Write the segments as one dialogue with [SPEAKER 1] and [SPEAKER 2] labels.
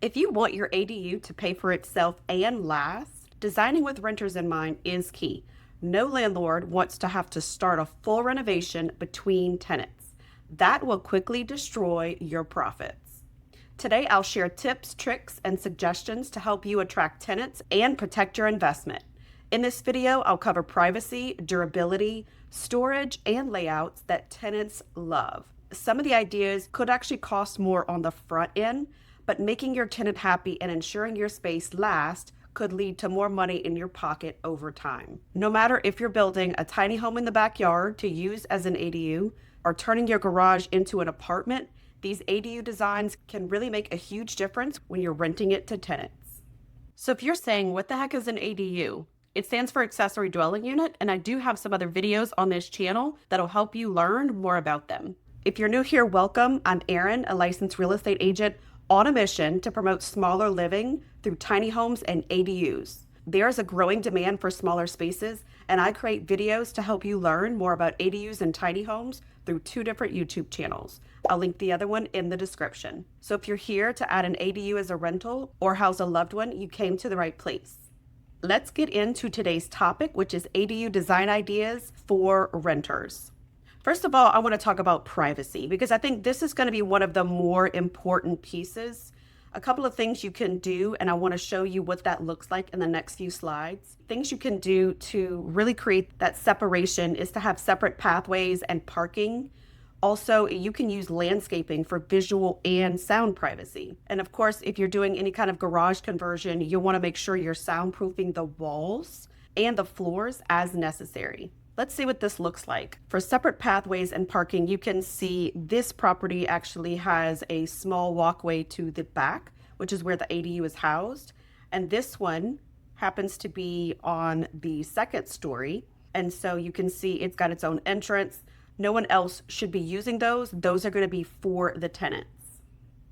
[SPEAKER 1] If you want your ADU to pay for itself and last, designing with renters in mind is key. No landlord wants to have to start a full renovation between tenants. That will quickly destroy your profits. Today, I'll share tips, tricks, and suggestions to help you attract tenants and protect your investment. In this video, I'll cover privacy, durability, storage, and layouts that tenants love. Some of the ideas could actually cost more on the front end, but making your tenant happy and ensuring your space lasts could lead to more money in your pocket over time. No matter if you're building a tiny home in the backyard to use as an ADU or turning your garage into an apartment, these ADU designs can really make a huge difference when you're renting it to tenants. So if you're saying, what the heck is an ADU? It stands for accessory dwelling unit, and I do have some other videos on this channel that'll help you learn more about them. If you're new here, welcome. I'm Erin, a licensed real estate agent on a mission to promote smaller living through tiny homes and ADUs. There's a growing demand for smaller spaces, and I create videos to help you learn more about ADUs and tiny homes through 2 different YouTube channels. I'll link the other one in the description. So if you're here to add an ADU as a rental or house a loved one, you came to the right place. Let's get into today's topic, which is ADU design ideas for renters. First of all, I want to talk about privacy because I think this is going to be one of the more important pieces. A couple of things you can do, and I want to show you what that looks like in the next few slides. Things you can do to really create that separation is to have separate pathways and parking. Also, you can use landscaping for visual and sound privacy. And of course, if you're doing any kind of garage conversion, you'll want to make sure you're soundproofing the walls and the floors as necessary. Let's see what this looks like. For separate pathways and parking, you can see this property actually has a small walkway to the back, which is where the ADU is housed. And this one happens to be on the second story. And so you can see it's got its own entrance. No one else should be using those. Those are going to be for the tenants.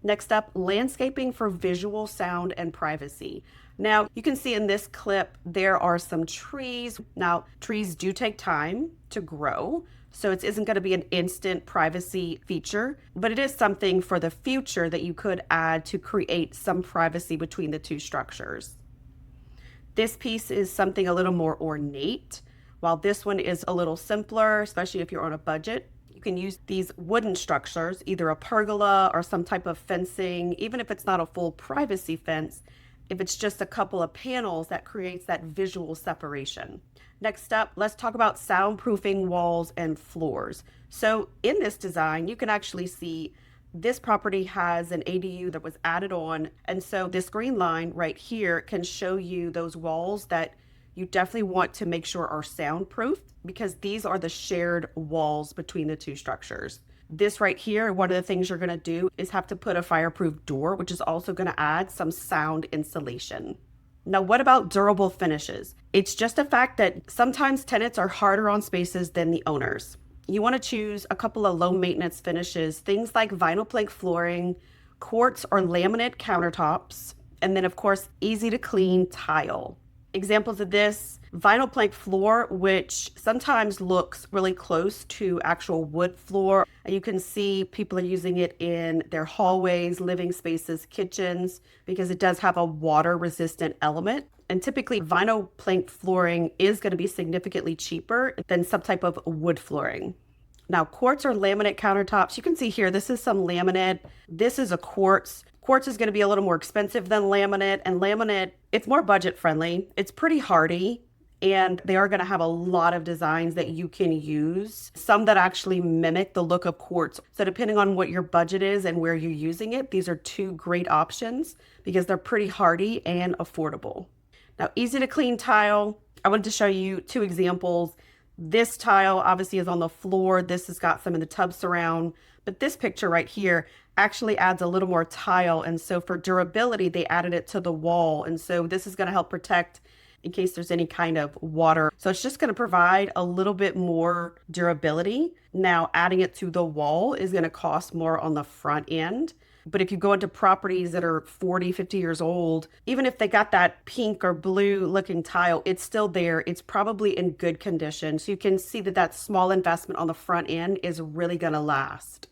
[SPEAKER 1] Next up, landscaping for visual, sound, and privacy. Now, you can see in this clip, there are some trees. Now, trees do take time to grow, so it isn't going to be an instant privacy feature, but it is something for the future that you could add to create some privacy between the 2 structures. This piece is something a little more ornate, while this one is a little simpler, especially if you're on a budget. You can use these wooden structures, either a pergola or some type of fencing, even if it's not a full privacy fence. If it's just a couple of panels, that creates that visual separation. Next up, let's talk about soundproofing walls and floors. So in this design, you can actually see this property has an ADU that was added on. And so this green line right here can show you those walls that you definitely want to make sure are soundproof because these are the shared walls between the 2 structures. This right here, one of the things you're going to do is have to put a fireproof door, which is also going to add some sound insulation. Now, what about durable finishes? It's just a fact that sometimes tenants are harder on spaces than the owners. You want to choose a couple of low maintenance finishes, things like vinyl plank flooring, quartz or laminate countertops, and then of course, easy to clean tile. Examples of this, vinyl plank floor, which sometimes looks really close to actual wood floor. You can see people are using it in their hallways, living spaces, kitchens, because it does have a water resistant element. And typically vinyl plank flooring is going to be significantly cheaper than some type of wood flooring. Now, quartz or laminate countertops, you can see here, this is some laminate. This is a quartz. Quartz is going to be a little more expensive than laminate, and laminate, it's more budget friendly. It's pretty hardy, and they are going to have a lot of designs that you can use, some that actually mimic the look of quartz. So depending on what your budget is and where you're using it, these are 2 great options because they're pretty hardy and affordable. Now, easy to clean tile. I wanted to show you 2 examples. This tile obviously is on the floor. This has got some of the tub surround, but this picture right here actually adds a little more tile. And so for durability, they added it to the wall. And so this is going to help protect in case there's any kind of water. So it's just going to provide a little bit more durability. Now, adding it to the wall is going to cost more on the front end. But if you go into properties that are 40, 50 years old, even if they got that pink or blue looking tile, it's still there. It's probably in good condition. So you can see that that small investment on the front end is really going to last.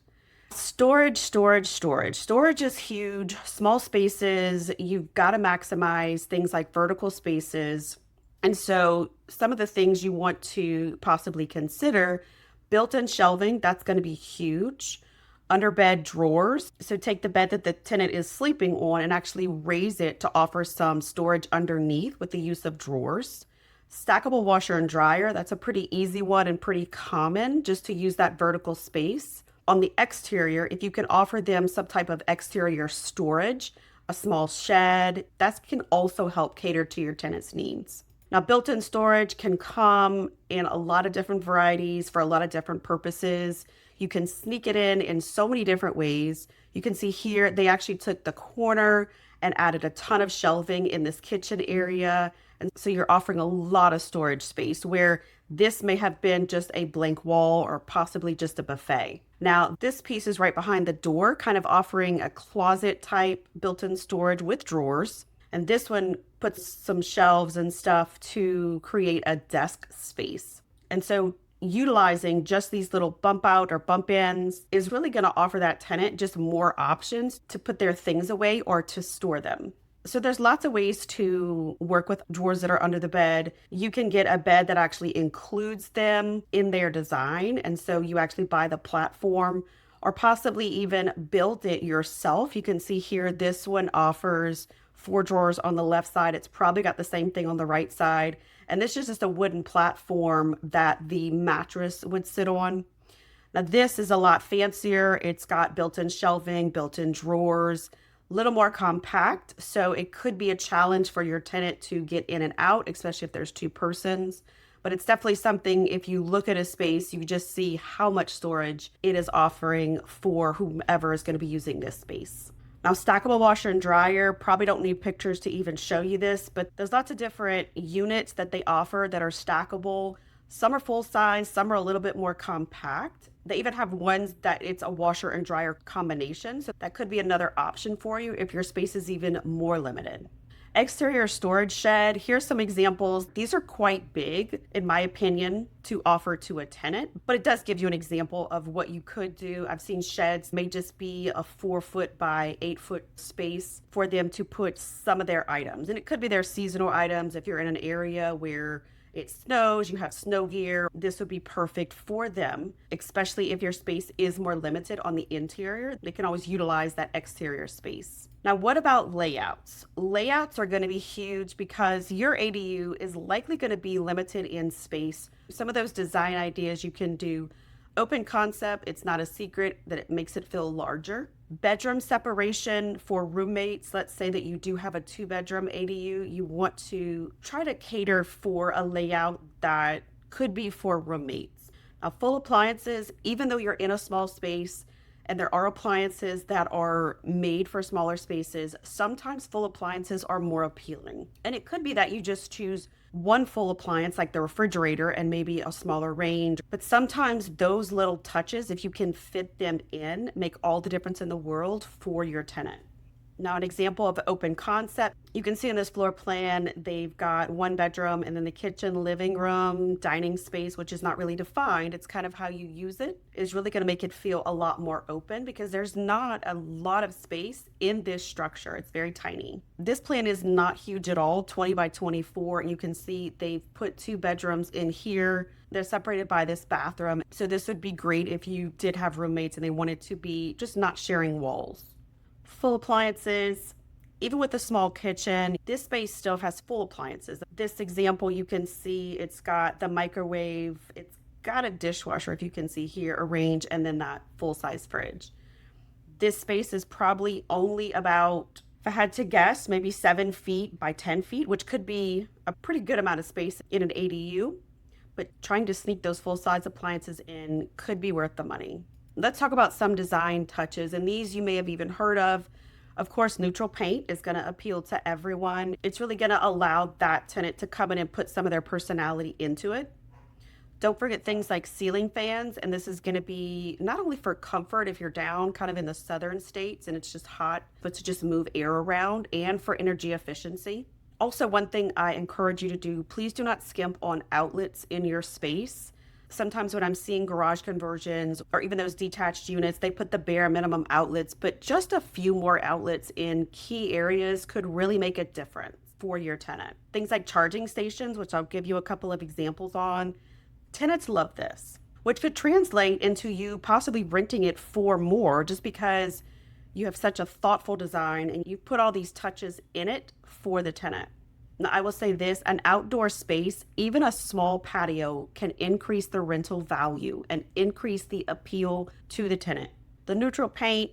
[SPEAKER 1] Storage, storage, storage. Storage is huge. Small spaces, you've got to maximize things like vertical spaces. And so, some of the things you want to possibly consider built in shelving, that's going to be huge. Underbed drawers. So, take the bed that the tenant is sleeping on and actually raise it to offer some storage underneath with the use of drawers. Stackable washer and dryer, that's a pretty easy one and pretty common just to use that vertical space. On the exterior, if you can offer them some type of exterior storage, a small shed, that can also help cater to your tenants' needs. Now, built in storage can come in a lot of different varieties for a lot of different purposes. You can sneak it in so many different ways. You can see here they actually took the corner and added a ton of shelving in this kitchen area. And so you're offering a lot of storage space where this may have been just a blank wall or possibly just a buffet. Now, this piece is right behind the door, kind of offering a closet type built-in storage with drawers. And this one puts some shelves and stuff to create a desk space. And so utilizing just these little bump out or bump ins is really going to offer that tenant just more options to put their things away or to store them. So there's lots of ways to work with drawers that are under the bed. You can get a bed that actually includes them in their design. And so you actually buy the platform or possibly even build it yourself. You can see here, this one offers 4 drawers on the left side. It's probably got the same thing on the right side. And this is just a wooden platform that the mattress would sit on. Now, this is a lot fancier. It's got built-in shelving, built-in drawers, a little more compact. So it could be a challenge for your tenant to get in and out, especially if there's 2 persons. But it's definitely something, if you look at a space, you just see how much storage it is offering for whomever is going to be using this space. Now, stackable washer and dryer, probably don't need pictures to even show you this, but there's lots of different units that they offer that are stackable. Some are full size, some are a little bit more compact. They even have ones that it's a washer and dryer combination. So that could be another option for you if your space is even more limited. Exterior storage shed, here's some examples. These are quite big, in my opinion, to offer to a tenant, but it does give you an example of what you could do. I've seen sheds may just be a 4 foot by 8 foot space for them to put some of their items. And it could be their seasonal items. If you're in an area where it snows, you have snow gear, this would be perfect for them, especially if your space is more limited on the interior. They can always utilize that exterior space. Now, what about layouts? Layouts are going to be huge because your ADU is likely going to be limited in space. Some of those design ideas you can do open concept. It's not a secret that it makes it feel larger. Bedroom separation for roommates. Let's say that you do have a 2 bedroom ADU. You want to try to cater for a layout that could be for roommates. Now, full appliances, even though you're in a small space, and there are appliances that are made for smaller spaces, sometimes full appliances are more appealing. And it could be that you just choose one full appliance like the refrigerator and maybe a smaller range. But sometimes those little touches, if you can fit them in, make all the difference in the world for your tenant. Now, an example of open concept, you can see in this floor plan, they've got 1 bedroom and then the kitchen, living room, dining space, which is not really defined. It's kind of how you use it is really going to make it feel a lot more open because there's not a lot of space in this structure. It's very tiny. This plan is not huge at all, 20 by 24. And you can see they've put 2 bedrooms in here. They're separated by this bathroom. So this would be great if you did have roommates and they wanted to be just not sharing walls. Full appliances, even with a small kitchen, this space still has full appliances. This example, you can see it's got the microwave, it's got a dishwasher, if you can see here, arranged, and then that full-size fridge. This space is probably only about, if I had to guess, maybe 7 feet by 10 feet, which could be a pretty good amount of space in an ADU, but trying to sneak those full-size appliances in could be worth the money. Let's talk about some design touches, and these you may have even heard of. Of course, neutral paint is going to appeal to everyone. It's really going to allow that tenant to come in and put some of their personality into it. Don't forget things like ceiling fans, and this is going to be not only for comfort if you're down kind of in the southern states and it's just hot, but to just move air around, and for energy efficiency. Also, one thing I encourage you to do, please do not skimp on outlets in your space. Sometimes when I'm seeing garage conversions or even those detached units, they put the bare minimum outlets, but just a few more outlets in key areas could really make a difference for your tenant. Things like charging stations, which I'll give you a couple of examples on. Tenants love this, which could translate into you possibly renting it for more just because you have such a thoughtful design and you put all these touches in it for the tenant. Now, I will say this, an outdoor space, even a small patio, can increase the rental value and increase the appeal to the tenant. The neutral paint,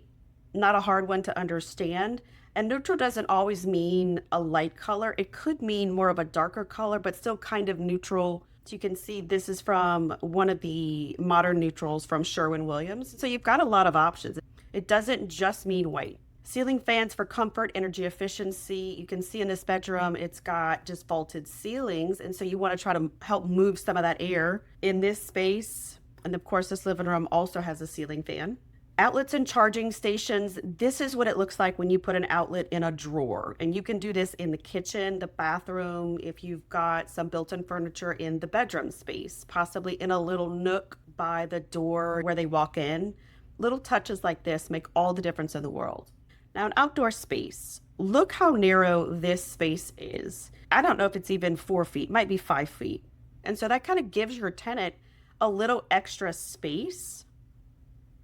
[SPEAKER 1] not a hard one to understand. And neutral doesn't always mean a light color. It could mean more of a darker color, but still kind of neutral. So you can see this is from one of the modern neutrals from Sherwin-Williams. So you've got a lot of options. It doesn't just mean white. Ceiling fans for comfort, energy efficiency. You can see in this bedroom, it's got just vaulted ceilings. And so you want to try to help move some of that air in this space. And of course, this living room also has a ceiling fan. Outlets and charging stations. This is what it looks like when you put an outlet in a drawer. And you can do this in the kitchen, the bathroom, if you've got some built-in furniture in the bedroom space, possibly in a little nook by the door where they walk in. Little touches like this make all the difference in the world. Now, an outdoor space. Look how narrow this space is. I don't know if it's even 4 feet, might be 5 feet. And so that kind of gives your tenant a little extra space.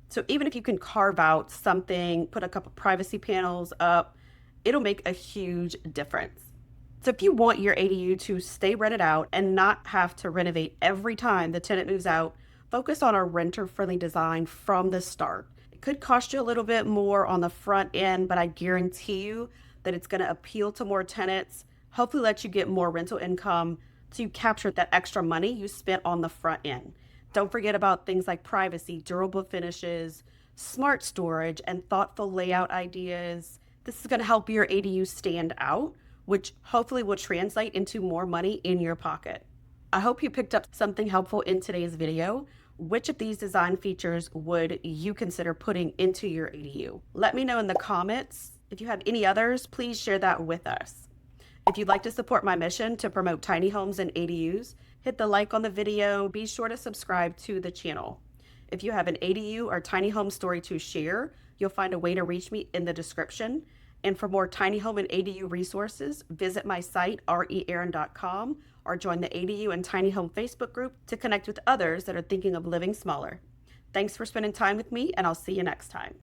[SPEAKER 1] So even if you can carve out something, put a couple privacy panels up, it'll make a huge difference. So if you want your ADU to stay rented out and not have to renovate every time the tenant moves out, focus on a renter-friendly design from the start. It could cost you a little bit more on the front end, but I guarantee you that it's going to appeal to more tenants, hopefully let you get more rental income so you capture that extra money you spent on the front end. Don't forget about things like privacy, durable finishes, smart storage, and thoughtful layout ideas. This is going to help your ADU stand out, which hopefully will translate into more money in your pocket. I hope you picked up something helpful in today's video. Which of these design features would you consider putting into your ADU? Let me know in the comments. If you have any others, please share that with us. If you'd like to support my mission to promote tiny homes and ADUs, hit the like on the video. Be sure to subscribe to the channel. If you have an ADU or tiny home story to share, you'll find a way to reach me in the description. And for more tiny home and ADU resources, visit my site, rerin.com, or join the ADU and Tiny Home Facebook group to connect with others that are thinking of living smaller. Thanks for spending time with me, and I'll see you next time.